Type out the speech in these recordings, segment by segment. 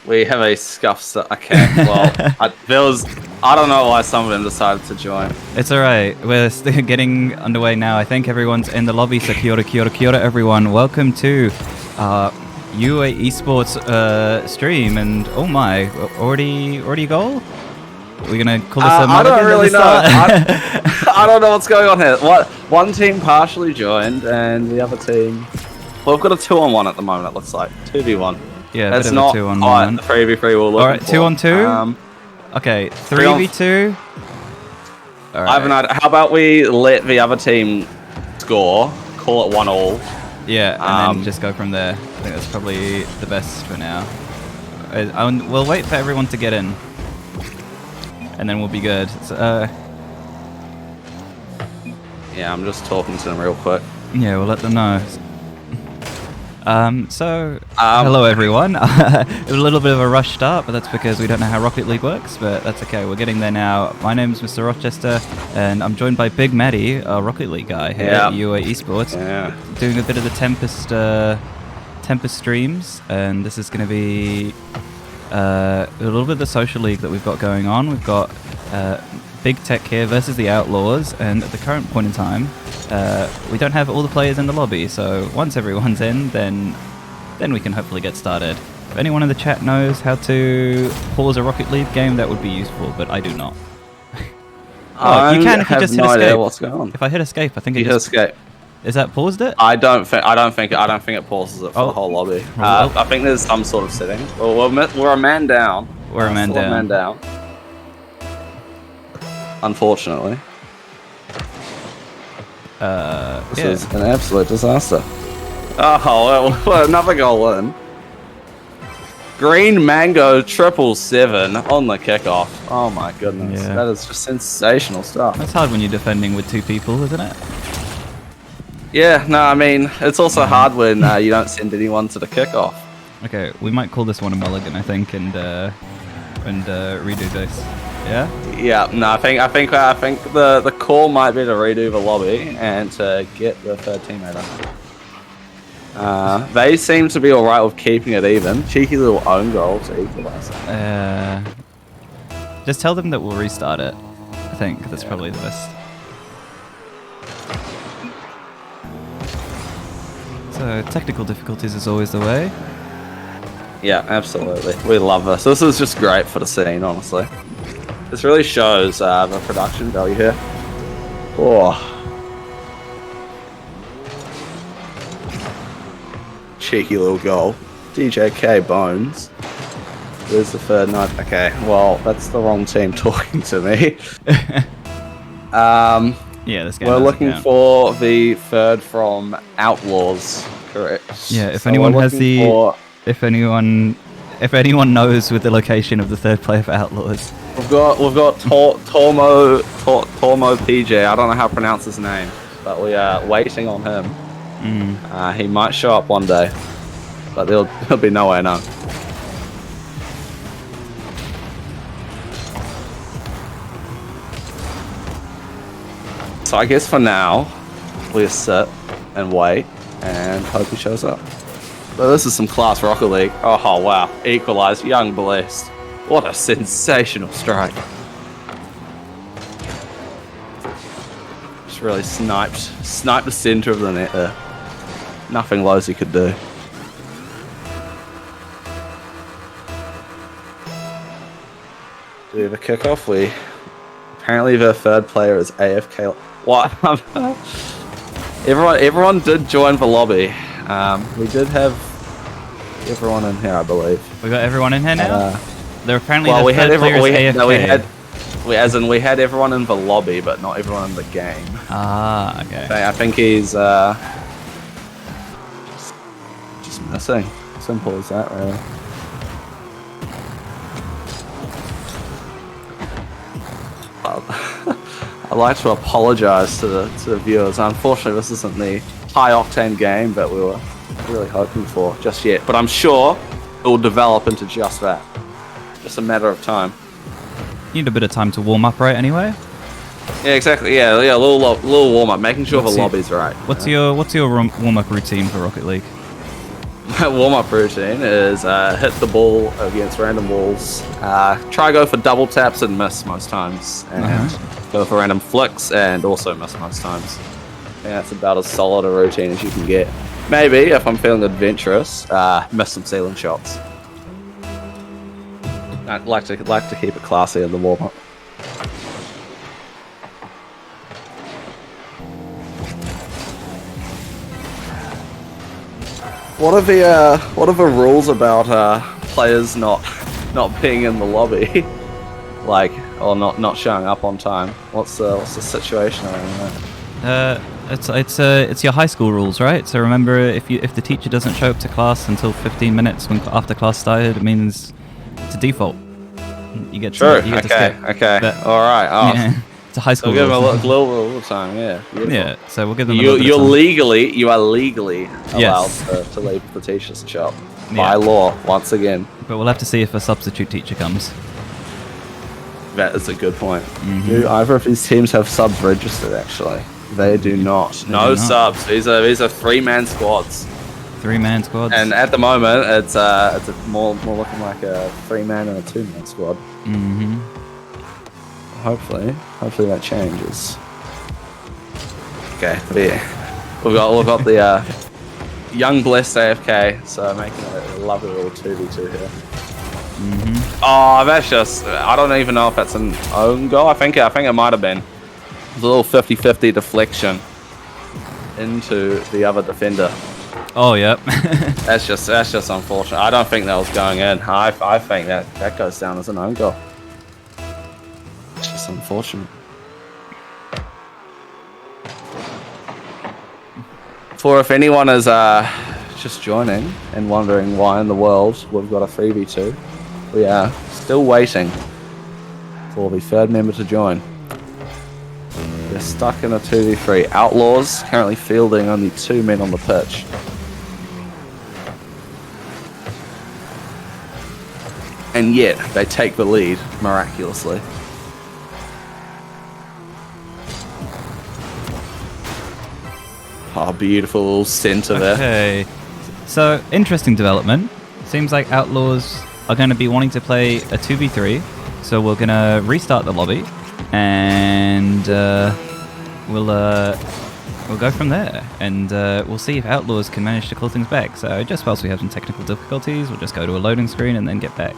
We have a scuff. Okay, well, I don't know why some of them decided to join. It's alright. We're still getting underway now. I think everyone's in the lobby, so kia ora, everyone. Welcome to UA Esports stream, and oh my, already goal? We're gonna call this a I don't really know. I don't know what's going on here. One team partially joined, and the other team... Well, we've got a 2-on-1 at the moment, it looks like. 2v1. Yeah, that's not 2-on-1. The 3v3 we're looking Alright, for. 2-on-2? Okay, 3v2? I have an idea. How about we let the other team score, call it 1-1. Yeah, and then just go from there. I think that's probably the best for now. We'll wait for everyone to get in. And then we'll be good. So, yeah, I'm just talking to them real quick. Yeah, we'll let them know. Hello everyone. It was a little bit of a rush start, but that's because we don't know how Rocket League works, but that's okay, we're getting there now. My name's Mr. Rochester, and I'm joined by Big Matty, a Rocket League guy here at UA Esports, doing a bit of the Tempest streams, and this is going to be a little bit of the social league that we've got going on. We've got Big Tech here versus the Outlaws, and at the current point in time, we don't have all the players in the lobby, so once everyone's in, then we can hopefully get started. If anyone in the chat knows how to pause a Rocket League game, that would be used,ful but I do not. You can if you just hit escape. What's going on. If I hit escape, I think you hit escape. Is that paused it? I don't think it pauses it for the whole lobby. I think there's some sort of setting. Well, we're a man down. We're a man down. Unfortunately. This is an absolute disaster. Oh, well, another goal in. Green Mango 777 on the kickoff. Oh my goodness. Yeah. That is just sensational stuff. That's hard when you're defending with two people, isn't it? Yeah, no, I mean, it's also hard when you don't send anyone to the kickoff. Okay, we might call this one a mulligan, I think, and redo this. Yeah? Yeah, no, I think the call might be to redo the lobby and to get the third teammate up. They seem to be alright with keeping it even. Cheeky little own goal to equalize it. Just tell them that we'll restart it. I think that's probably the best. So, technical difficulties is always the way. Yeah, absolutely. We love this. This is just great for the scene, honestly. This really shows the production value here. Oh. Cheeky little goal. DJK Bones. There's the third night. Okay, well, that's the wrong team talking to me. Yeah, this game we're looking for the third from Outlaws, correct? Yeah, if anyone has if anyone knows with the location of the third player for Outlaws. We've got Tormo PJ. I don't know how to pronounce his name, but we are waiting on him. He might show up one day, but there'll be no way known. So I guess for now, we sit and wait and hope he shows up. But this is some class Rocket League. Oh wow, equalised, young blessed. What a sensational strike. Just really sniped the centre of the net there. Nothing Losey could do. Do we have a kickoff? Apparently the third player is AFK. What? Everyone did join the lobby. We did have everyone in here, I believe. We got everyone in here now? They're apparently we had AFK. We had everyone in the lobby, but not everyone in the game. Ah, okay. I think he's just missing. Simple as that, really. I'd like to apologise to the viewers. Unfortunately, this isn't the high octane game that we were really hoping for just yet. But I'm sure it will develop into just that. Just a matter of time. You need a bit of time to warm up, right? Anyway. Yeah, exactly. Yeah. A little warm up, making sure the lobby's right. What's your warm up routine for Rocket League? My warm-up routine is hit the ball against random walls, try go for double taps and miss most times, and Uh-huh. go for random flicks and also miss most times. And that's about as solid a routine as you can get. Maybe, if I'm feeling adventurous, miss some ceiling shots. I like to keep it classy in the warm-up. What are the rules about players not being in the lobby, like, or not showing up on time? What's the situation around that? It's your high school rules, right? So remember, if the teacher doesn't show up to class until 15 minutes after class started, it means it's a default. You get True. to Okay. skip. Okay. But All right. Oh, yeah, it's a high so school give them a rule. little time. Yeah. Beautiful. Yeah, so we'll give them a little bit of time. You are legally allowed Yes. to leave the teacher's shop Yeah. by law once again. But we'll have to see if a substitute teacher comes. That is a good point. Do either of these teams have subs registered? Actually, they do not. They No do not. subs. These are 3-man squads. 3-man squads. And at the moment, it's more looking like a 3-man and a 2-man squad. Mm-hmm. Hopefully that changes. Okay, yeah. We've got the young blessed AFK, so making a lovely little 2v2 here. Mm-hmm. Oh, that's just, I don't even know if that's an own goal. I think it might have been. It was a little 50-50 deflection into the other defender. Oh, yep. That's just unfortunate. I don't think that was going in. I think that goes down as an own goal. It's just unfortunate. For if anyone is just joining and wondering why in the world we've got a 3v2, we are still waiting for the third member to join. We're stuck in a 2v3. Outlaws currently fielding only 2 men on the pitch. And yet, they take the lead, miraculously. Oh, beautiful little centre there. Okay. So, interesting development. Seems like Outlaws are going to be wanting to play a 2v3. So we're going to restart the lobby. And we'll go from there. And we'll see if Outlaws can manage to call things back. So just whilst we have some technical difficulties, we'll just go to a loading screen and then get back.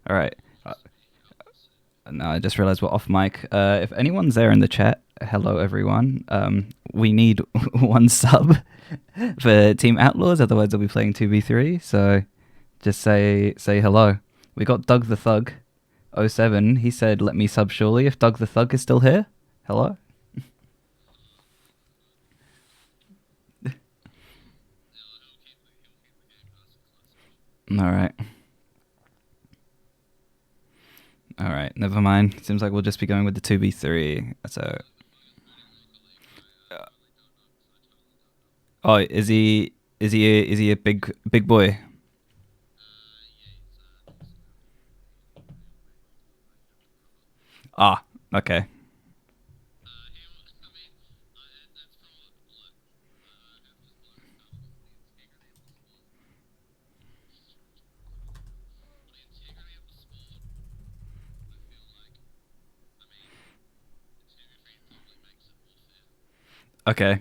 All right. No, I just realized we're off mic. If anyone's there in the chat, hello everyone. We need one sub for Team Outlaws, otherwise they'll be playing 2v3. So just say hello. We got Doug the Thug 07. He said, "Let me sub surely." If Doug the Thug is still here, hello. All right, never mind. Seems like we'll just be going with the 2v3. So, oh, is he a big boy? Ah, okay. Okay.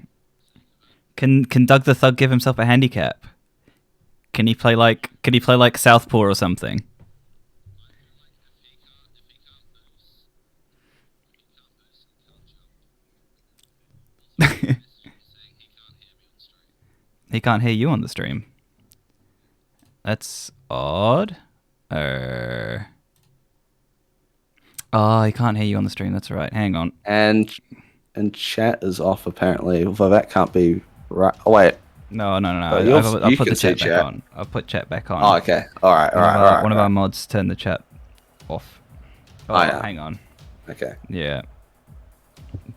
Can Doug the Thug give himself a handicap? Can he play like Southpaw or something? He can't hear you on the stream. That's odd. Oh, he can't hear you on the stream. That's right. Hang on. And chat is off apparently. Although that can't be right. Oh wait. No. I'll I'll put the chat back on. I'll put chat back on. Oh, okay. All right. One of our mods turned the chat off. Oh, yeah. Hang on. Okay. Yeah.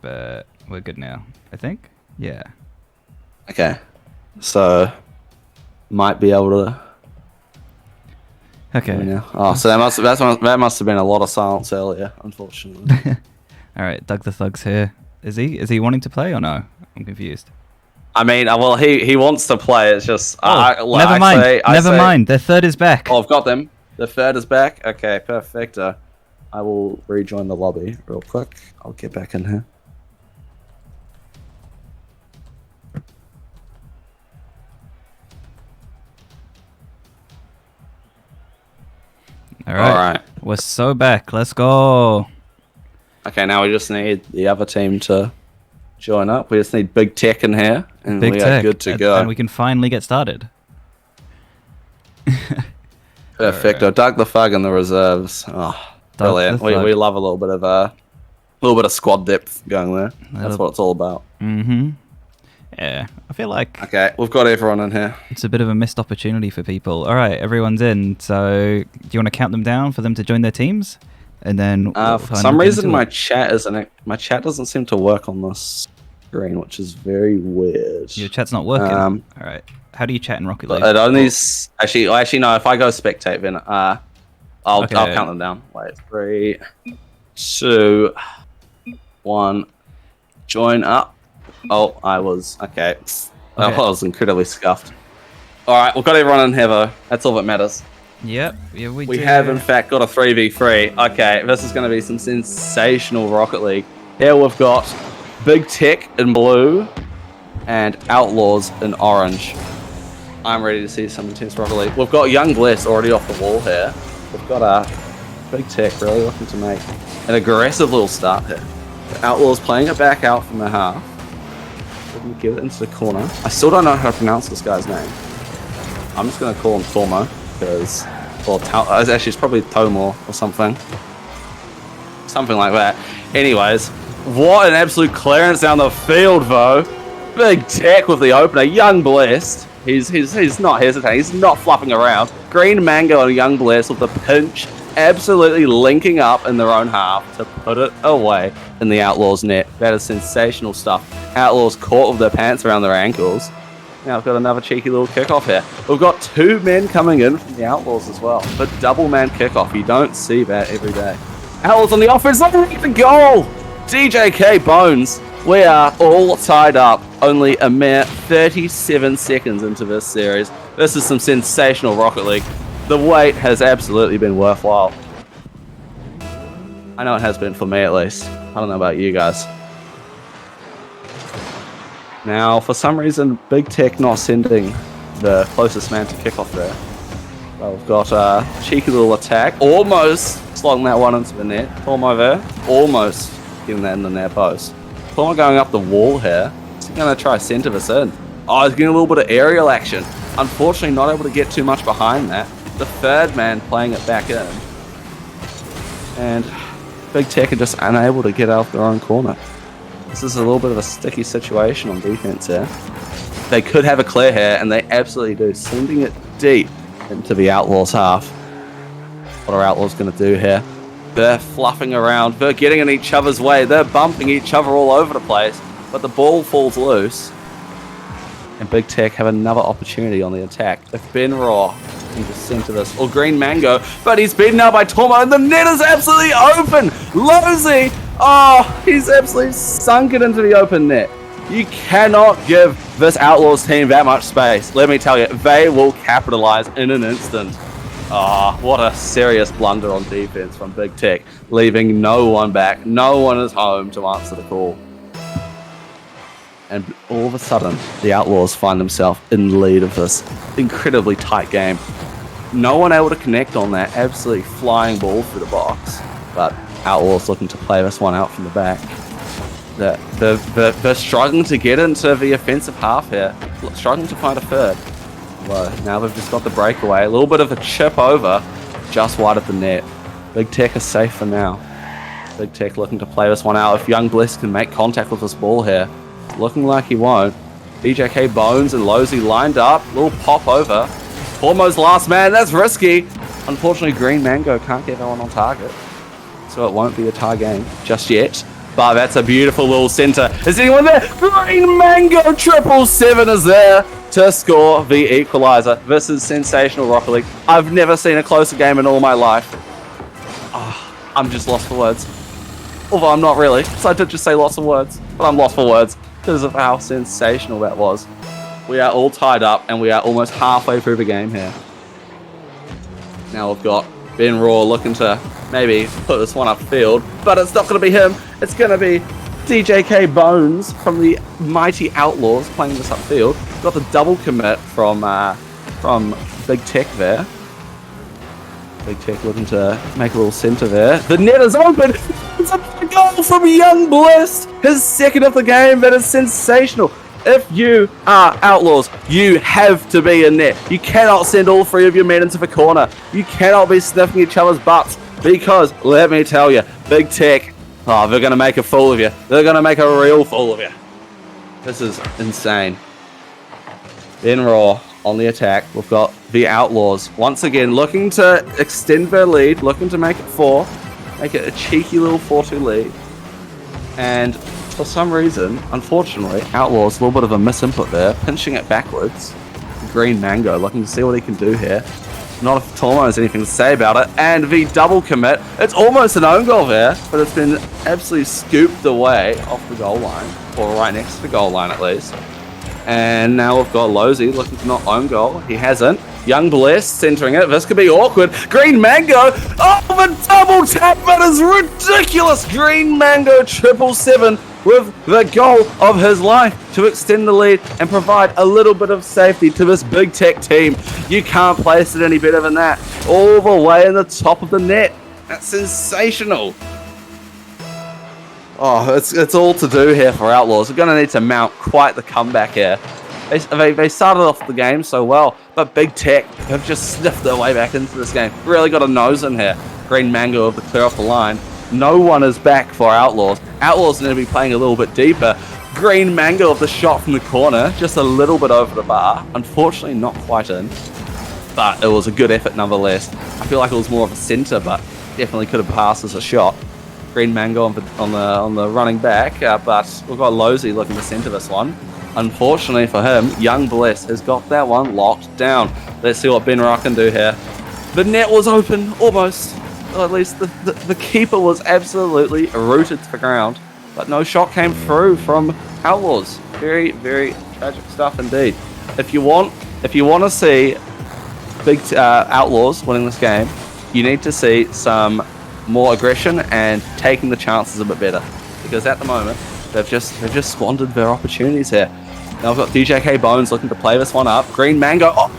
But we're good now, I think. Yeah. Okay. So might be able to. Okay. Yeah. Oh, so that must have been a lot of silence earlier, unfortunately. All right, Doug the Thug's here. Is he wanting to play or no? I'm confused. I mean, well, he wants to play. It's just never mind. Never mind. Their third is back. Oh, I've got them. The third is back. Okay, perfect. I will rejoin the lobby real quick. I'll get back in here. All right. We're so back. Let's go. Okay, now we just need the other team to join up. We just need Big Tech in here, and we are good to go. And we can finally get started. Perfect. Right. Doug the Thug in the reserves. Oh, brilliant. We love a little bit of squad depth going there. That's what it's all about. Mm-hmm. Yeah, I feel like... Okay, we've got everyone in here. It's a bit of a missed opportunity for people. All right, everyone's in. So do you want to count them down for them to join their teams? And then... for some reason, my chat doesn't seem to work on this screen, which is very weird. Your chat's not working? All right. How do you chat in Rocket League? It only... Actually, no, if I go spectate, then I'll count them down. Wait, 3, 2, 1. Join up. Oh, I was... Okay. I was incredibly scuffed. Alright, we've got everyone in here, though. That's all that matters. Yep. Yeah, we have, in fact, got a 3v3. Okay, this is going to be some sensational Rocket League. Here we've got Big Tech in blue and Outlaws in orange. I'm ready to see some intense Rocket League. We've got Young Bless already off the wall here. We've got Big Tech really looking to make an aggressive little start here. The Outlaws playing it back out from the half. Didn't get it into the corner. I still don't know how to pronounce this guy's name. I'm just going to call him Tormo, because... Well, actually, it's probably Tomor or something. Something like that. Anyways, what an absolute clearance down the field, though. Big Tech with the opener. Young Blessed. He's not hesitating. He's not fluffing around. Green Mango and Young Blessed with the pinch. Absolutely linking up in their own half to put it away in the Outlaws' net. That is sensational stuff. Outlaws caught with their pants around their ankles. Now we've got another cheeky little kickoff here. We've got 2 men coming in from the Outlaws as well. The double man kickoff. You don't see that every day. Outlaws on the offense. Look at the goal! DJK Bones. We are all tied up. Only a mere 37 seconds into this series. This is some sensational Rocket League. The wait has absolutely been worthwhile. I know it has been for me at least. I don't know about you guys. Now, for some reason, Big Tech not sending the closest man to kick off there. Well, we've got a cheeky little attack. Almost slotting that one into the net. Tormo there. Almost getting that in the net post. Tormo going up the wall here. He's going to try centre this in. Oh, he's getting a little bit of aerial action. Unfortunately, not able to get too much behind that. The third man playing it back in. And Big Tech are just unable to get out of their own corner. This is a little bit of a sticky situation on defense here. They could have a clear here, and they absolutely do. Sending it deep into the Outlaws' half. What are Outlaws going to do here? They're fluffing around. They're getting in each other's way. They're bumping each other all over the place. But the ball falls loose. And Big Tech have another opportunity on the attack. If Ben Raw can just center this, or Green Mango, but he's beaten now by Tormo, and the net is absolutely open. Losey, oh, he's absolutely sunk it into the open net. You cannot give this Outlaws team that much space. Let me tell you, they will capitalize in an instant. Oh, what a serious blunder on defense from Big Tech, leaving no one back. No one is home to answer the call. And all of a sudden, the Outlaws find themselves in the lead of this incredibly tight game. No one able to connect on that absolutely flying ball through the box, but Outlaws looking to play this one out from the back. They're struggling to get into the offensive half here, struggling to find a third. Well, now they've just got the breakaway, a little bit of a chip over, just wide of the net. Big Tech is safe for now. Big Tech looking to play this one out. If Young Bliss can make contact with this ball here, looking like he won't. DJK Bones and Losey lined up, little pop over. Almost last man, that's risky. Unfortunately, Green Mango can't get that one on target, so it won't be a tie game just yet. But that's a beautiful little center. Is anyone there? Green Mango 777 is there to score the equalizer. This is sensational, Rocket League. I've never seen a closer game in all my life. Oh, I'm just lost for words. Although I'm not really, so I did just say lots of words, but I'm lost for words because of how sensational that was. We are all tied up and we are almost halfway through the game here. Now we've got Ben Raw looking to maybe put this one upfield, but it's not going to be him. It's going to be DJK Bones from the mighty Outlaws playing this upfield. Got the double commit from Big Tech there. Big Tech looking to make a little center there. The net is open. It's a goal from Young Bliss. His second of the game. That is sensational. If you are Outlaws, you have to be in net. You cannot send all three of your men into the corner. You cannot be sniffing each other's butts because, let me tell you, Big Tech, they're going to make a fool of you. They're going to make a real fool of you. This is insane. Ben Raw on the attack. We've got the Outlaws once again looking to extend their lead, looking to make it 4, make it a cheeky little 4-2 lead. And for some reason, unfortunately, Outlaws, a little bit of a misinput there, pinching it backwards. Green Mango looking to see what he can do here. Not if Tormo has anything to say about it. And the double commit. It's almost an own goal there, but it's been absolutely scooped away off the goal line, or right next to the goal line at least. And now we've got Losey looking to not own goal. He hasn't. Young Bliss centering it. This could be awkward. Green Mango. Oh, the double tap. That is ridiculous. Green Mango 777 with the goal of his life to extend the lead and provide a little bit of safety to this Big Tech team. You can't place it any better than that. All the way in the top of the net. That's sensational. Oh, it's all to do here for Outlaws. We're going to need to mount quite the comeback here. They started off the game so well, but Big Tech have just sniffed their way back into this game. Really got a nose in here. Green Mango of the clear off the line. No one is back for Outlaws. Outlaws need to be playing a little bit deeper. Green Mango of the shot from the corner, just a little bit over the bar. Unfortunately, not quite in, but it was a good effort nonetheless. I feel like it was more of a center, but definitely could have passed as a shot. Green Mango on the running back, but we've got Losey looking to center this one. Unfortunately for him, Young Bliss has got that one locked down. Let's see what Ben Rock can do here. The net was open, almost. Or at least the keeper was absolutely rooted to the ground, but no shot came through from Outlaws. Very, very tragic stuff indeed. If you want to see Big Outlaws winning this game, you need to see some more aggression and taking the chances a bit better, because at the moment they've just squandered their opportunities here. Now I've got DJK Bones looking to play this one up. Green Mango. Oh!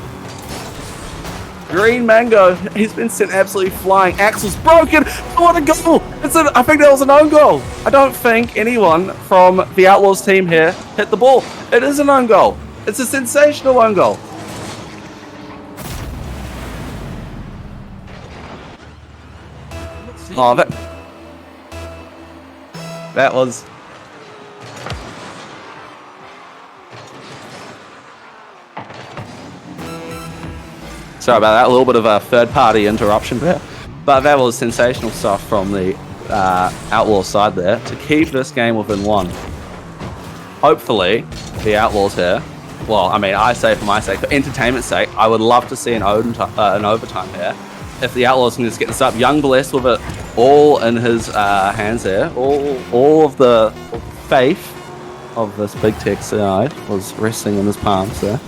Green Mango. He's been sent absolutely flying. Axel's broken. What a goal! I think that was an own goal. I don't think anyone from the Outlaws team here hit the ball. It is an own goal. It's a sensational own goal. Oh, that was... Sorry about that, a little bit of a third-party interruption there. But that was sensational stuff from the Outlaws side there to keep this game within 1. Hopefully, the Outlaws here, well, I mean, I say for my sake, for entertainment's sake, I would love to see an overtime here. If the Outlaws can just get this up, Young Blessed with it all in his hands there, all of the faith of this Big Tech side was resting in his palms there.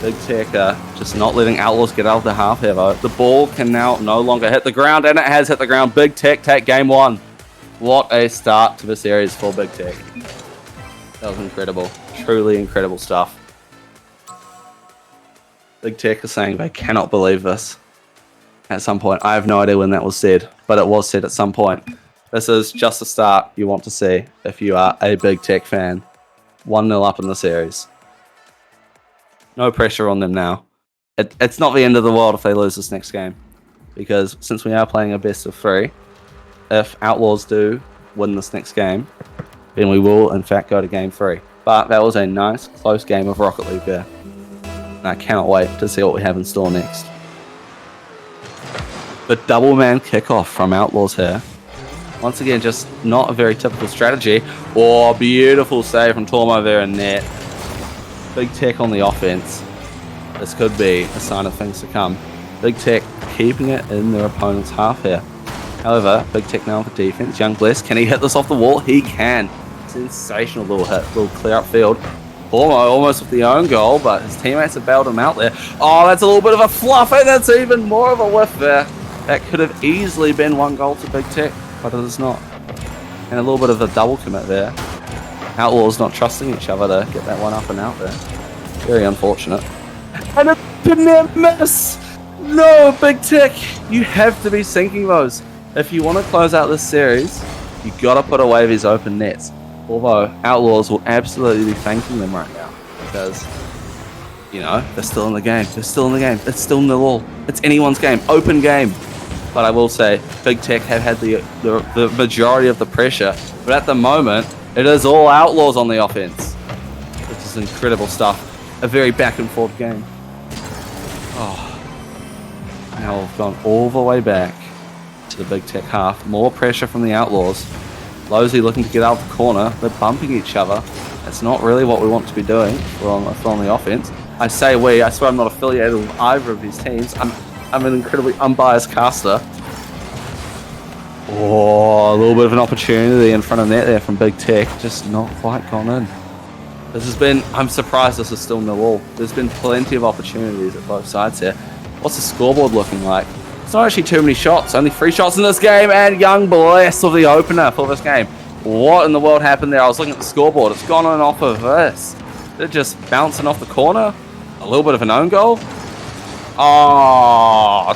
Big Tech just not letting Outlaws get out of the half here though. The ball can now no longer hit the ground, and it has hit the ground. Big Tech take game 1. What a start to the series for Big Tech. That was incredible. Truly incredible stuff. Big Tech is saying they cannot believe this at some point. I have no idea when that was said, but it was said at some point. This is just the start you want to see if you are a Big Tech fan. 1-0 up in the series. No pressure on them now. It's not the end of the world if they lose this next game, because since we are playing a best of 3, if Outlaws do win this next game, then we will in fact go to game 3. But that was a nice close game of Rocket League there. And I cannot wait to see what we have in store next. The double man kickoff from Outlaws here. Once again, just not a very typical strategy. Oh, beautiful save from Tormo there in net. Big Tech on the offense. This could be a sign of things to come. Big Tech keeping it in their opponent's half here. However, Big Tech now for defense. Young Bless, can he hit this off the wall? He can. Sensational little hit, little clear up field. Tormo almost with the own goal, but his teammates have bailed him out there. Oh, that's a little bit of a fluff, and that's even more of a whiff there. That could have easily been 1 goal to Big Tech, but it is not. And a little bit of a double commit there. Outlaws not trusting each other to get that one up and out there. Very unfortunate. And a net miss! No, Big Tech! You have to be sinking those. If you want to close out this series, you got to put away these open nets. Although Outlaws will absolutely be thanking them right now, because, you know, they're still in the game. They're still in the game. It's still 0-0. It's anyone's game. Open game. But I will say, Big Tech have had the majority of the pressure. But at the moment, it is all Outlaws on the offense. This is incredible stuff. A very back and forth game. Oh. Now we've gone all the way back to the Big Tech half. More pressure from the Outlaws. Losey looking to get out of the corner. They're bumping each other. That's not really what we want to be doing if we're on the offense. I say we. I swear I'm not affiliated with either of these teams. I'm an incredibly unbiased caster. Oh, a little bit of an opportunity in front of net there from Big Tech. Just not quite gone in. This has been... I'm surprised this is still 0-0. There's been plenty of opportunities at both sides here. What's the scoreboard looking like? It's not actually too many shots. Only 3 shots in this game, and Young Bless of the opener for this game. What in the world happened there? I was looking at the scoreboard. It's gone on off of this. They're just bouncing off the corner. A little bit of an own goal. Oh,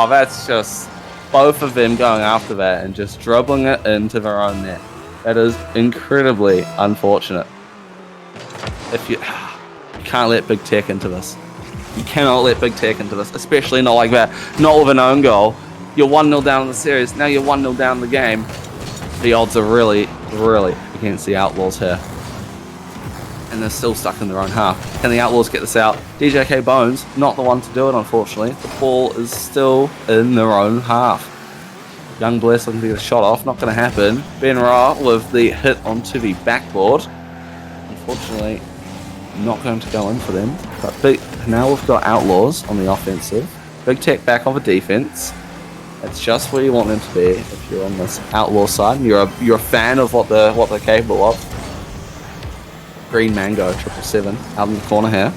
that's just both of them going after that and just dribbling it into their own net. That is incredibly unfortunate. If you can't let Big Tech into this. You cannot let Big Tech into this, especially not like that. Not with an own goal. You're 1-0 down in the series. Now you're 1-0 down in the game. The odds are really, really against the Outlaws here. And they're still stuck in their own half. Can the Outlaws get this out? DJK Bones, not the one to do it, unfortunately. The ball is still in their own half. Young Bless looking to get a shot off. Not going to happen. Ben Ra with the hit onto the backboard. Unfortunately, not going to go in for them. But now we've got Outlaws on the offensive. Big Tech back on the defense. That's just where you want them to be if you're on this Outlaw side and you're a fan of what they're capable of. Green Mango 777 out in the corner here.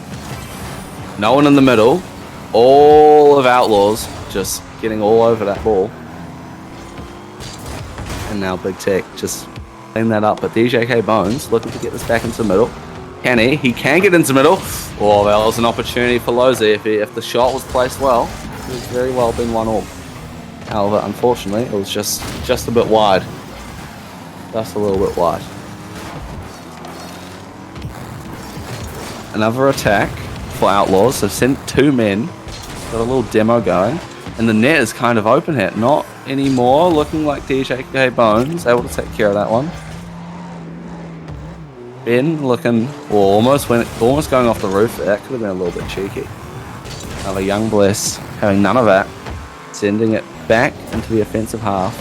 No one in the middle. All of Outlaws just getting all over that ball. And now Big Tech just clean that up. But DJK Bones looking to get this back into the middle. Can he? He can get into the middle. Oh, that was an opportunity for Losey. If the shot was placed well, it was very well been 1-1. However, unfortunately, it was just a bit wide. Just a little bit wide. Another attack for Outlaws. They've sent 2 men. Got a little demo going. And the net is kind of open here. Not anymore. Looking like DJK Bones able to take care of that one. Ben looking, almost going off the roof. That could have been a little bit cheeky. Another Young Bless having none of that. Sending it back into the offensive half.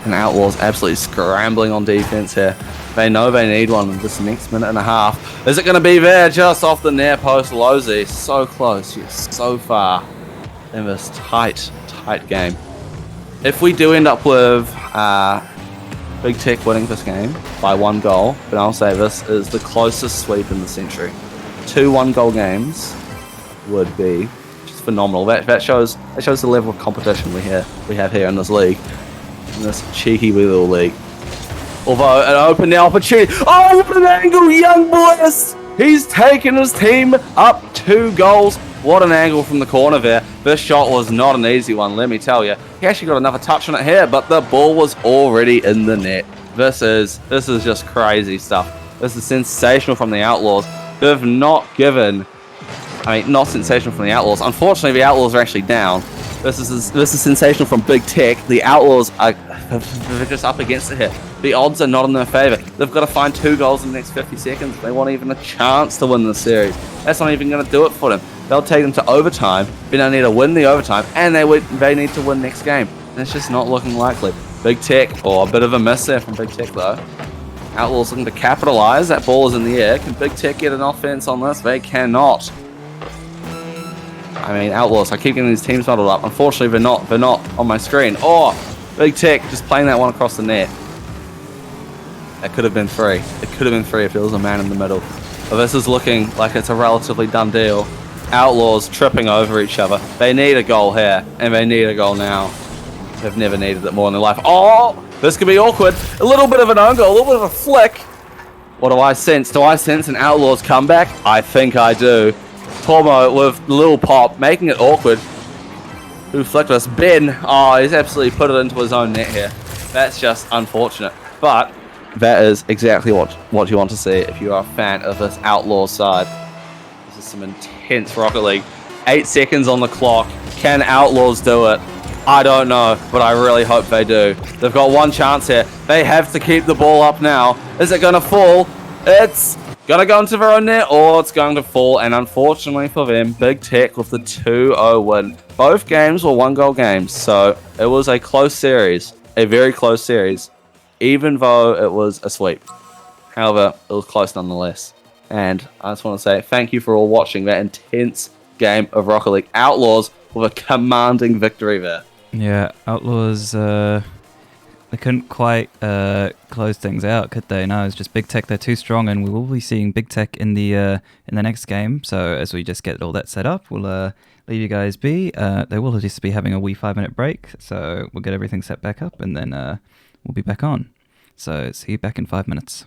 And Outlaws absolutely scrambling on defense here. They know they need one in this next minute and a half. Is it going to be there just off the near post? Losey, so close, yet so far in this tight game. If we do end up with Big Tech winning this game by 1 goal, then I'll say this is the closest sweep in the century. 2 1-goal games would be just phenomenal. That shows the level of competition we have here in this league, in this cheeky wee little league. Although an open opportunity. Oh, what an angle, young Bliss! He's taken his team up 2 goals. What an angle from the corner there. This shot was not an easy one, let me tell you. He actually got another touch on it here, but the ball was already in the net. This is just crazy stuff. This is sensational from the Outlaws. They've not given... I mean, not sensational from the Outlaws. Unfortunately, the Outlaws are actually down. This is sensational from Big Tech. The Outlaws are they're just up against it here. The odds are not in their favor. They've got to find 2 goals in the next 50 seconds. They want even a chance to win the series. That's not even going to do it for them. They'll take them to overtime. Then they need to win the overtime, and they need to win next game. And it's just not looking likely. Big Tech, a bit of a miss there from Big Tech though. Outlaws looking to capitalize. That ball is in the air. Can Big Tech get an offense on this? They cannot. I mean, Outlaws, I keep getting these teams muddled up. Unfortunately, they're not on my screen. Oh, Big Tech just playing that one across the net. That could have been 3. It could have been 3 if there was a man in the middle. But this is looking like it's a relatively done deal. Outlaws tripping over each other. They need a goal here, and they need a goal now. They've never needed it more in their life. Oh, this could be awkward. A little bit of an own goal, a little bit of a flick. What do I sense? Do I sense an Outlaws comeback? I think I do. Tormo with Lil Pop, making it awkward. Who flicked us? Ben. Oh, he's absolutely put it into his own net here. That's just unfortunate. But that is exactly what you want to see if you are a fan of this Outlaw side. This is some intense Rocket League. 8 seconds on the clock. Can Outlaws do it? I don't know, but I really hope they do. They've got one chance here. They have to keep the ball up now. Is it going to fall? It's going to go into their own net, or it's going to fall. And unfortunately for them, Big Tech with the 2-0 win. Both games were 1-goal games, so it was a close series. A very close series, even though it was a sweep. However, it was close nonetheless. And I just want to say thank you for all watching that intense game of Rocket League. Outlaws with a commanding victory there. Yeah, Outlaws, they couldn't quite close things out, could they? No, it's just Big Tech. They're too strong, and we will be seeing Big Tech in the next game. So as we just get all that set up, we'll leave you guys be. They will just be having a wee 5-minute break, so we'll get everything set back up, and then we'll be back on. So see you back in 5 minutes.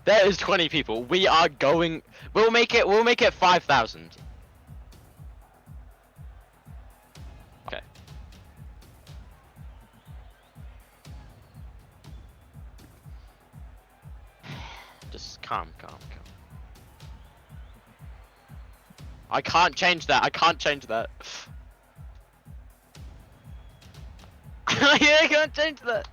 There is 20 people. We are going. We'll make it 5,000. Okay. Just calm. I can't change that. I can't change that. I can't change that.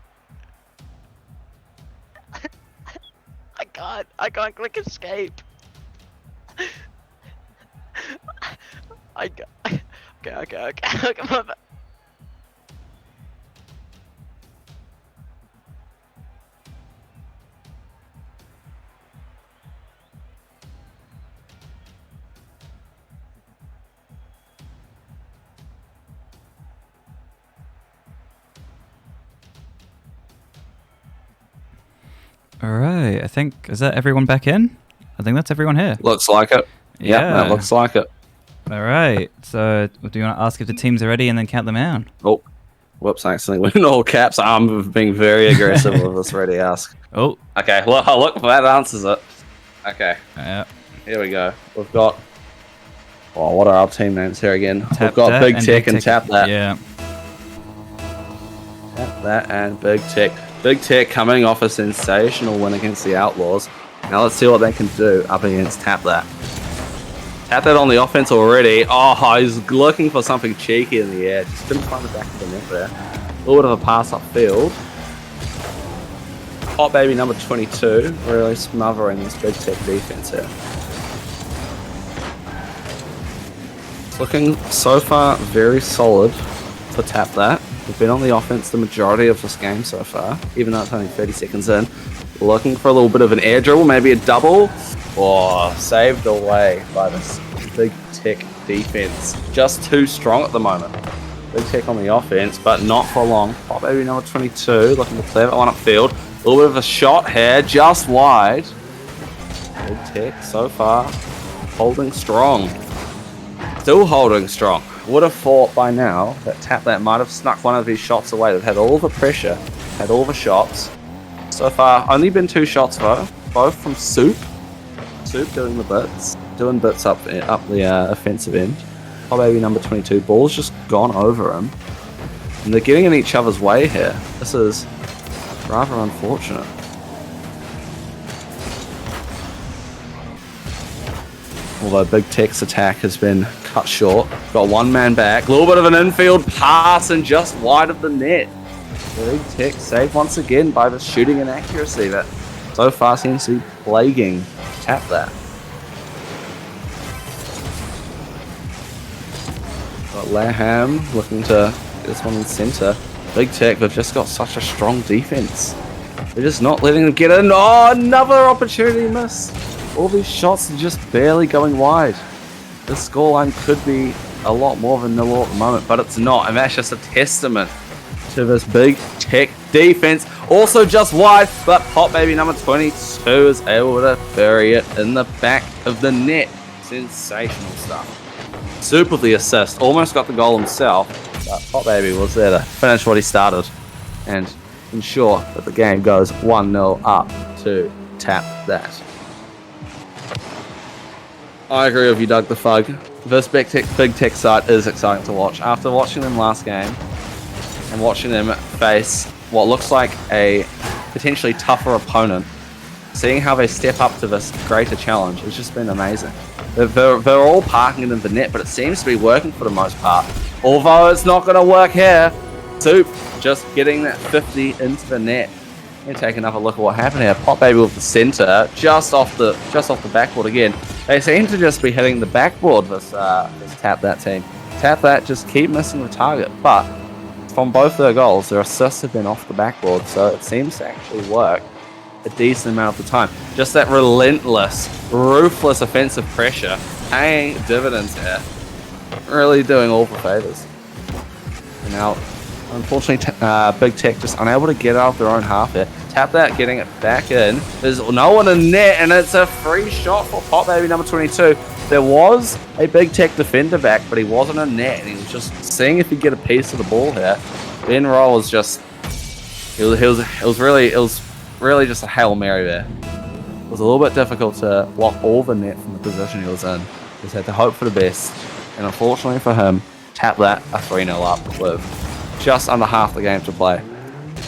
I can't click escape. Okay. Come on. All right, I think, is that everyone back in? I think that's everyone here. Looks like it. Yeah, that looks like it. All right, so do you want to ask if the teams are ready and then count them out? Oh, whoops, I accidentally went in all caps. I'm being very aggressive with this ready ask. Oh. Okay, well, look, that answers it. Okay. Yeah. Here we go. We've got... Oh, what are our team names here again? Tap We've got that Big Tech and Tap That. Yeah. Tap That and Big Tech. Big Tech coming off a sensational win against the Outlaws. Now let's see what they can do up against Tap That. Tap That on the offense already. Oh, he's looking for something cheeky in the air. Just couldn't find the back of the net there. A little bit of a pass upfield. Hot Baby number 22, really smothering this Big Tech defense here. It's looking so far very solid for Tap That. We've been on the offense the majority of this game so far, even though it's only 30 seconds in. Looking for a little bit of an air dribble, maybe a double. Oh, saved away by this Big Tech defense. Just too strong at the moment. Big Tech on the offense, but not for long. Hot Baby number 22, looking to clear that one upfield. A little bit of a shot here, just wide. Big Tech so far holding strong. Still holding strong. Would have thought by now that Tap That might have snuck one of these shots away. They've had all the pressure, had all the shots. So far, only been 2 shots though, both from Soup. Soup doing the bits up the offensive end. Hot Baby number 22, ball's just gone over him. And they're getting in each other's way here. This is rather unfortunate. Although Big Tech's attack has been cut short. Got one man back. A little bit of an infield pass and just wide of the net. Big Tech saved once again by the shooting inaccuracy that so far seems to be plaguing Tap That. Got Laham looking to get this one in center. Big Tech, they've just got such a strong defense. They're just not letting them get in. Oh, another opportunity miss. All these shots are just barely going wide. This scoreline could be a lot more than nil at the moment, but it's not. And that's just a testament to this Big Tech defense. Also just wide, but Hot Baby number 22 is able to bury it in the back of the net. Sensational stuff. Soup with the assist. Almost got the goal himself, but Hot Baby was there to finish what he started and ensure that the game goes 1-0 up to Tap That. I agree with you, Doug the Fug. This Big Tech side is exciting to watch. After watching them last game and watching them face what looks like a potentially tougher opponent, seeing how they step up to this greater challenge has just been amazing. They're all parking it in the net, but it seems to be working for the most part. Although it's not going to work here. Soup just getting that 50 into the net. Let me take another look at what happened here. Hot Baby with the center, just off the backboard again. They seem to just be hitting the backboard, this Tap That team. Tap That just keep missing the target, but from both their goals, their assists have been off the backboard, so it seems to actually work a decent amount of the time. Just that relentless, ruthless offensive pressure paying dividends here. Really doing all the favors. And now, unfortunately, Big Tech just unable to get out of their own half here. Tap That getting it back in. There's no one in net, and it's a free shot for Hot Baby number 22. There was a Big Tech defender back, but he wasn't in net, and he was just seeing if he'd get a piece of the ball here. Ben Roll was just, it was really just a Hail Mary there. It was a little bit difficult to block all the net from the position he was in. Just had to hope for the best. And unfortunately for him, tap that a 3-0 up with just under half the game to play.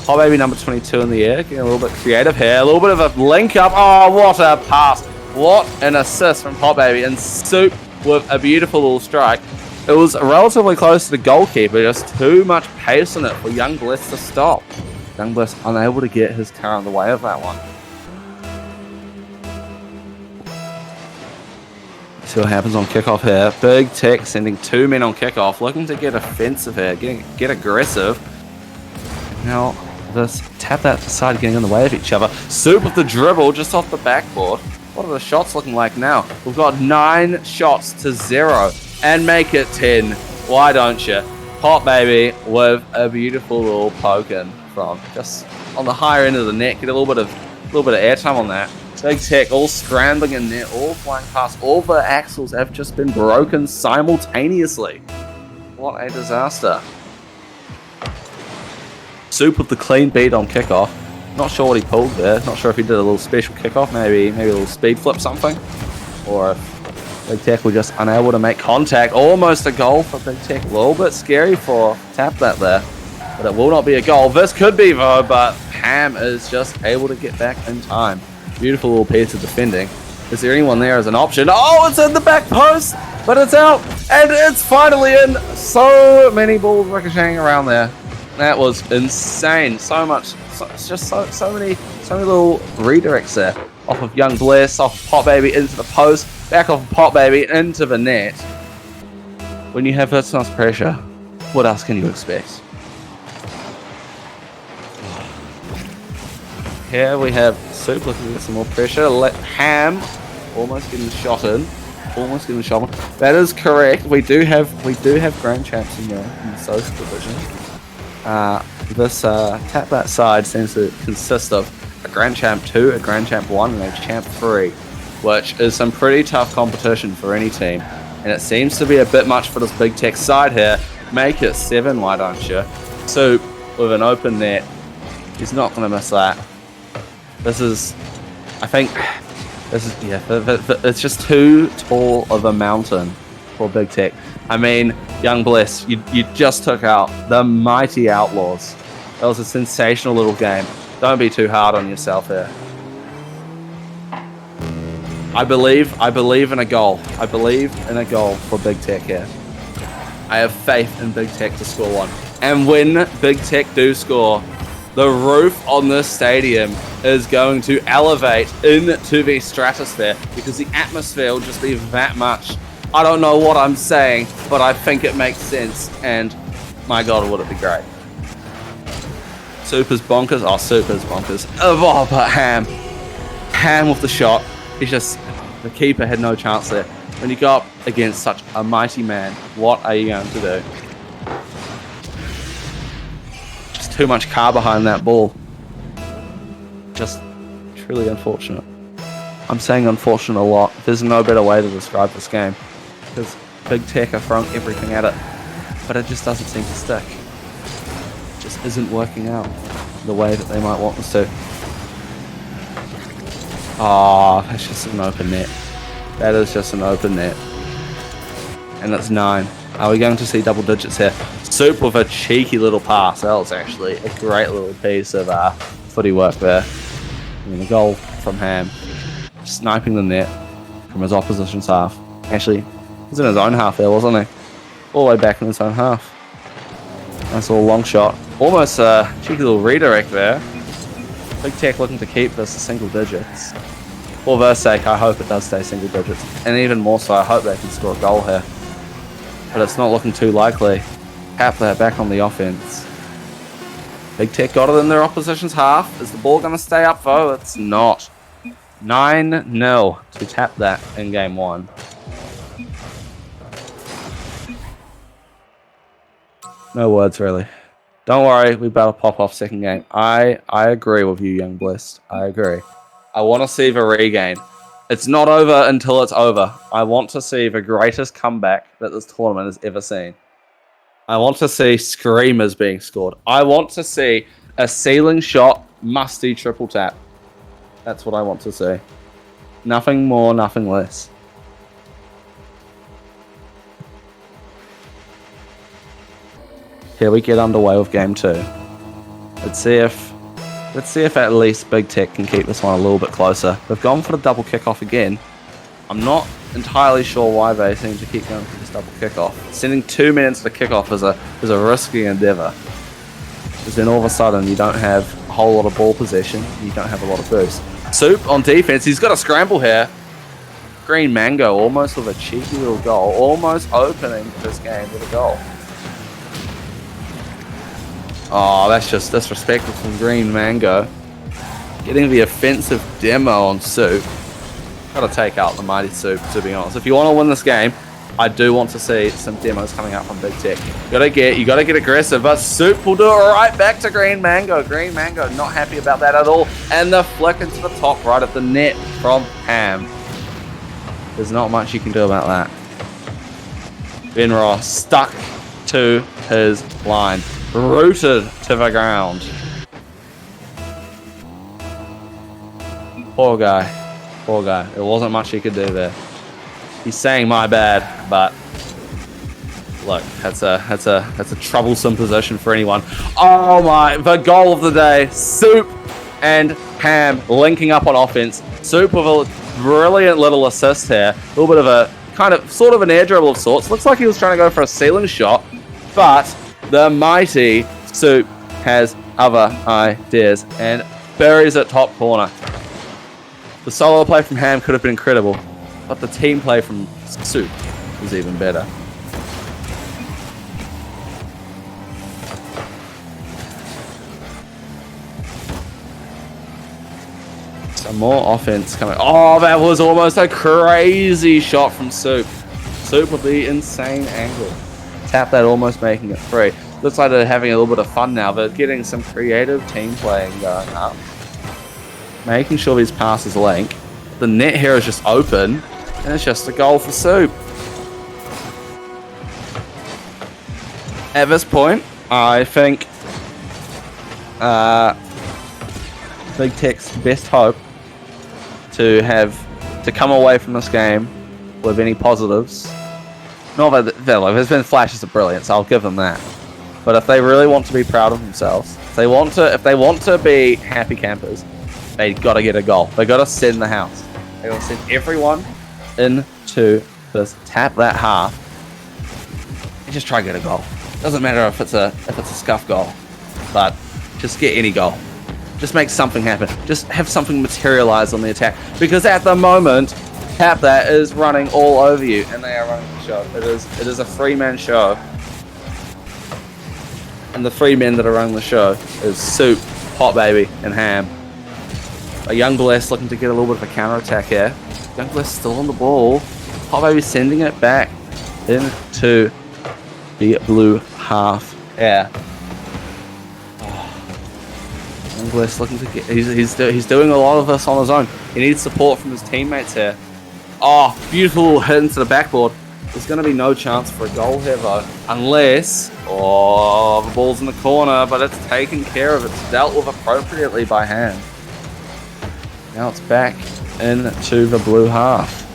Hot Baby number 22 in the air, getting a little bit creative here. A little bit of a link up. Oh, what a pass. What an assist from Hot Baby. And Soup with a beautiful little strike. It was relatively close to the goalkeeper, just too much pace on it for Young Bliss to stop. Young Bliss unable to get his car in the way of that one. See what happens on kickoff here. Big Tech sending 2 men on kickoff, looking to get offensive here, get aggressive. Now, this tap that side getting in the way of each other. Soup with the dribble just off the backboard. What are the shots looking like now? We've got 9 shots to 0 and make it 10. Why don't you? Hot Baby with a beautiful little poke in from just on the higher end of the net. Get a little bit of airtime on that. Big Tech all scrambling in there, all flying past. All the axles have just been broken simultaneously. What a disaster. Soup with the clean beat on kickoff. Not sure what he pulled there. Not sure if he did a little special kickoff, maybe a little speed flip something. Or if Big Tech were just unable to make contact. Almost a goal for Big Tech. A little bit scary for tap that there. But it will not be a goal. This could be though, but Ham is just able to get back in time. Beautiful little piece of defending. Is there anyone there as an option? Oh, it's in the back post, but it's out, and it's finally in. So many balls ricocheting around there. That was insane. So much, so many little redirects there. Off of Young Bliss, off of Hot Baby into the post, back off of Hot Baby into the net. When you have this much pressure, what else can you expect? Here we have Soup looking to get some more pressure. Let Ham almost getting shot in. That is correct. We do have grand champs in the social division. This tap that side seems to consist of a grand champ 2, a grand champ 1, and a champ 3, which is some pretty tough competition for any team. And it seems to be a bit much for this Big Tech side here. Make it 7, why don't you? Soup with an open net. He's not going to miss that. It's just too tall of a mountain for Big Tech. I mean, Young Bliss, you just took out the mighty Outlaws. That was a sensational little game. Don't be too hard on yourself here. I believe in a goal. I believe in a goal for Big Tech here. I have faith in Big Tech to score one. And when Big Tech do score, the roof on this stadium is going to elevate into the stratosphere because the atmosphere will just be that much. I don't know what I'm saying, but I think it makes sense, and my god, would it be great. Soup is bonkers. Oh, Soup is bonkers. Oh, but Ham with the shot. He's just, the keeper had no chance there. When you go up against such a mighty man, what are you going to do? Just too much car behind that ball. Just truly unfortunate. I'm saying unfortunate a lot. There's no better way to describe this game. Because Big Tech are throwing everything at it, but it just doesn't seem to stick. It just isn't working out the way that they might want us to. Oh, that's just an open net. That is just an open net. And that's 9. Are we going to see double digits here? Soup with a cheeky little pass. That was actually a great little piece of footy work there. And the goal from Ham. Sniping the net from his opposition's half. Actually, he was in his own half there, wasn't he? All the way back in his own half. Nice little long shot. Almost a cheeky little redirect there. Big Tech looking to keep this to single digits. For their sake, I hope it does stay single digits. And even more so, I hope they can score a goal here. But it's not looking too likely. Tap that back on the offense. Big Tech got it in their opposition's half. Is the ball going to stay up though? It's not. 9-0 to tap that in game 1. No words really. Don't worry, we better pop off second game. I agree with you, Young Bliss. I agree. I want to see the regain. It's not over until it's over. I want to see the greatest comeback that this tournament has ever seen. I want to see screamers being scored. I want to see a ceiling shot, musty triple tap. That's what I want to see. Nothing more, nothing less. Here we get underway with game 2. Let's see if at least Big Tech can keep this one a little bit closer. They've gone for the double kickoff again. I'm not entirely sure why they seem to keep going for this double kickoff. Sending 2 men into the kickoff is a risky endeavour. Because then all of a sudden you don't have a whole lot of ball possession, you don't have a lot of boost. Soup on defense, he's got a scramble here. Green Mango almost with a cheeky little goal, almost opening this game with a goal. Oh, that's just disrespectful from Green Mango. Getting the offensive demo on Soup. Gotta take out the mighty Soup, to be honest. If you want to win this game, I do want to see some demos coming out from Big Tech. You gotta get aggressive, but Soup will do it right back to Green Mango. Green Mango not happy about that at all. And the flick into the top right of the net from Ham. There's not much you can do about that. Ben Ross stuck to his line. Rooted to the ground. Poor guy. Poor guy. There wasn't much he could do there. He's saying my bad, but look, that's a troublesome position for anyone. Oh my, the goal of the day. Soup and Ham linking up on offense. Soup with a brilliant little assist here. A little bit of a sort of an air dribble of sorts. Looks like he was trying to go for a ceiling shot, but the mighty Soup has other ideas and buries it top corner. The solo play from Ham could have been incredible, but the team play from Soup was even better. Some more offense coming. Oh, that was almost a crazy shot from Soup. Soup with the insane angle. Tap that, almost making it free. Looks like they're having a little bit of fun now. They're getting some creative team playing going up. Making sure these passes link. The net here is just open, and it's just a goal for Soup. At this point, I think Big Tech's best hope to come away from this game with any positives. Not that there's been flashes of brilliance, I'll give them that. But if they really want to be proud of themselves, if they want to be happy campers, they got to get a goal. They got to send the house. They got to send everyone into this, tap that half, and just try to get a goal. Doesn't matter if it's a scuff goal, but just get any goal. Just make something happen. Just have something materialize on the attack. Because at the moment, Tap That is running all over you, and they are running the show. It is a three-man show. And the three men that are running the show is Soup, Hot Baby, and Ham. A Young Bless looking to get a little bit of a counter-attack here. Young Bless still on the ball. Hot Baby sending it back into the blue half. Yeah. Young Bless looking to get... He's doing a lot of this on his own. He needs support from his teammates here. Oh, beautiful hit into the backboard. There's going to be no chance for a goal here, though. Unless... Oh, the ball's in the corner, but it's taken care of. It's dealt with appropriately by Ham. Now it's back into the blue half.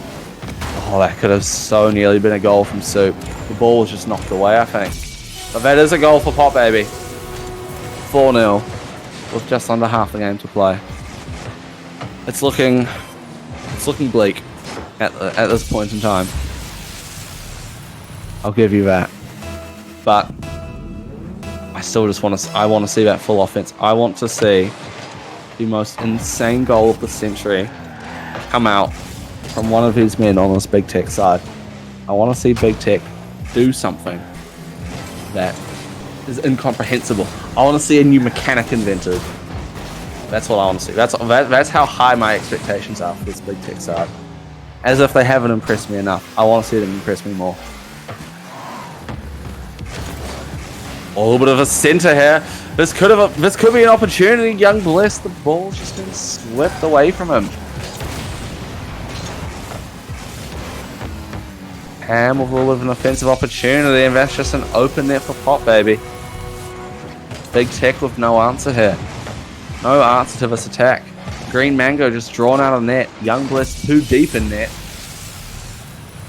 Oh, that could have so nearly been a goal from Soup. The ball was just knocked away, I think. But that is a goal for Pop Baby. 4-0 with just under half the game to play. It's looking bleak at this point in time. I'll give you that. But I still just want to see that full offense. I want to see the most insane goal of the century come out from one of his men on this Big Tech side. I want to see Big Tech do something that is incomprehensible. I want to see a new mechanic invented. That's what I want to see. That's how high my expectations are for this Big Tech side. As if they haven't impressed me enough. I want to see them impress me more. A little bit of a centre here. This could be an opportunity. Young Bless, the ball's just been swept away from him. Ham with a little bit of an offensive opportunity, and that's just an open net for Pop Baby. Big Tech with no answer here. No answer to this attack. Green Mango just drawn out of net. Young Bliss too deep in net.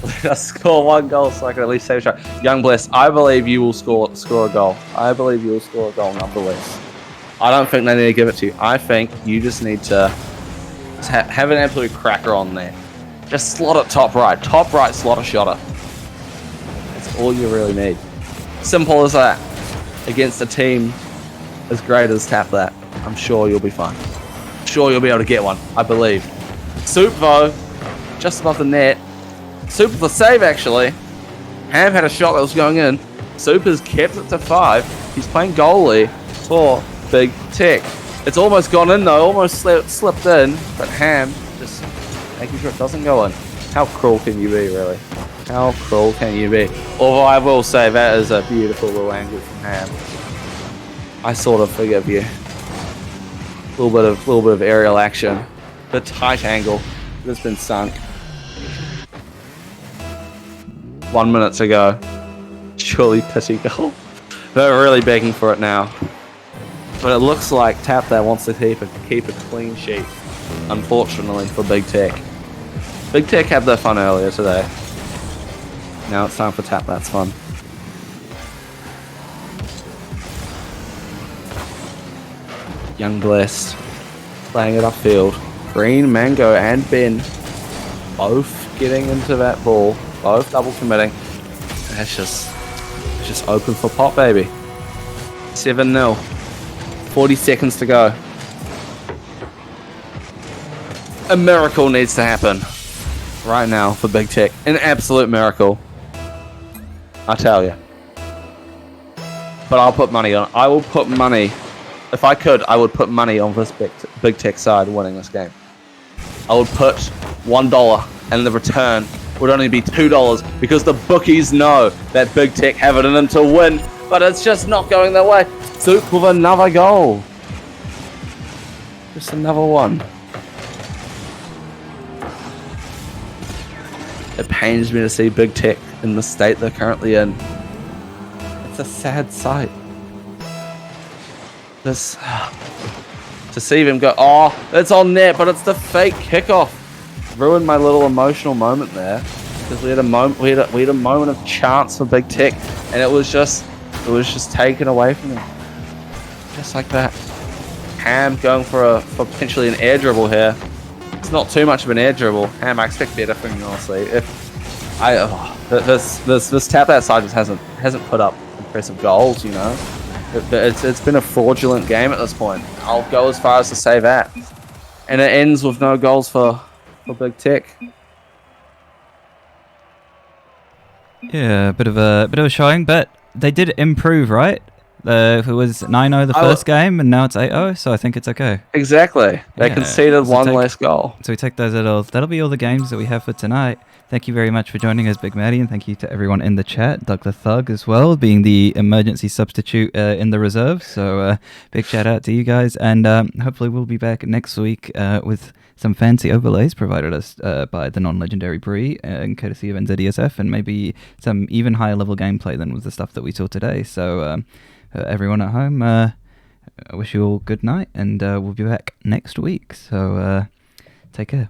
Let us score 1 goal so I can at least save a shot. Young Bliss, I believe you will score a goal. I believe you will score a goal nonetheless. I don't think they need to give it to you. I think you just need to have an absolute cracker on there. Just slot it top right. Top right, slot a shotter. That's all you really need. Simple as that. Against a team as great as Tap That, I'm sure you'll be fine. I'm sure you'll be able to get one. I believe. Soup, though, just above the net. Soup with a save, actually. Ham had a shot that was going in. Soup has kept it to 5. He's playing goalie for Big Tech. It's almost gone in, though. Almost slipped in. But Ham just making sure it doesn't go in. How cruel can you be, really? How cruel can you be? Although I will say that is a beautiful little angle from Ham. I sort of forgive you. A little bit of aerial action. The tight angle that's been sunk. 1 minute to go. Surely pity goal. They're really begging for it now. But it looks like Tap That wants to keep a clean sheet. Unfortunately for Big Tech. Big Tech had their fun earlier today. Now it's time for Tap That's fun. Young Blessed playing it upfield. Green, Mango, and Ben both getting into that ball. Both double committing. And it's just open for pop, baby. 7-0. 40 seconds to go. A miracle needs to happen right now for Big Tech. An absolute miracle. I tell you. But I'll put money on it. I will put money. If I could, I would put money on this Big Tech side winning this game. I would put $1 and the return would only be $2 because the bookies know that Big Tech have it in them to win, but it's just not going their way. Soup with another goal. Just another one. It pains me to see Big Tech in the state they're currently in. It's a sad sight. This to see them go, oh, it's on net, but it's the fake kickoff. Ruined my little emotional moment there because we had a moment of chance for Big Tech, and it was just taken away from them, just like that. Ham going for potentially an air dribble here. It's not too much of an air dribble. Ham, I expect better from you, honestly. This Tap That side just hasn't put up impressive goals, you know. It's been a fraudulent game at this point. I'll go as far as to say that. And it ends with no goals for Big Tech. Yeah, a bit of a showing, but they did improve, right? It was 9-0 the first game, and now it's 8-0, so I think it's okay. Exactly. They conceded one less goal. So we take those at all. That'll be all the games that we have for tonight. Thank you very much for joining us, Big Matty, and thank you to everyone in the chat. Doug the Thug as well, being the emergency substitute in the reserves. So big shout out to you guys, and hopefully we'll be back next week with some fancy overlays provided us by the non-legendary Bree, courtesy of NZESF, and maybe some even higher level gameplay than was the stuff that we saw today. So everyone at home, I wish you all good night, and we'll be back next week. So take care.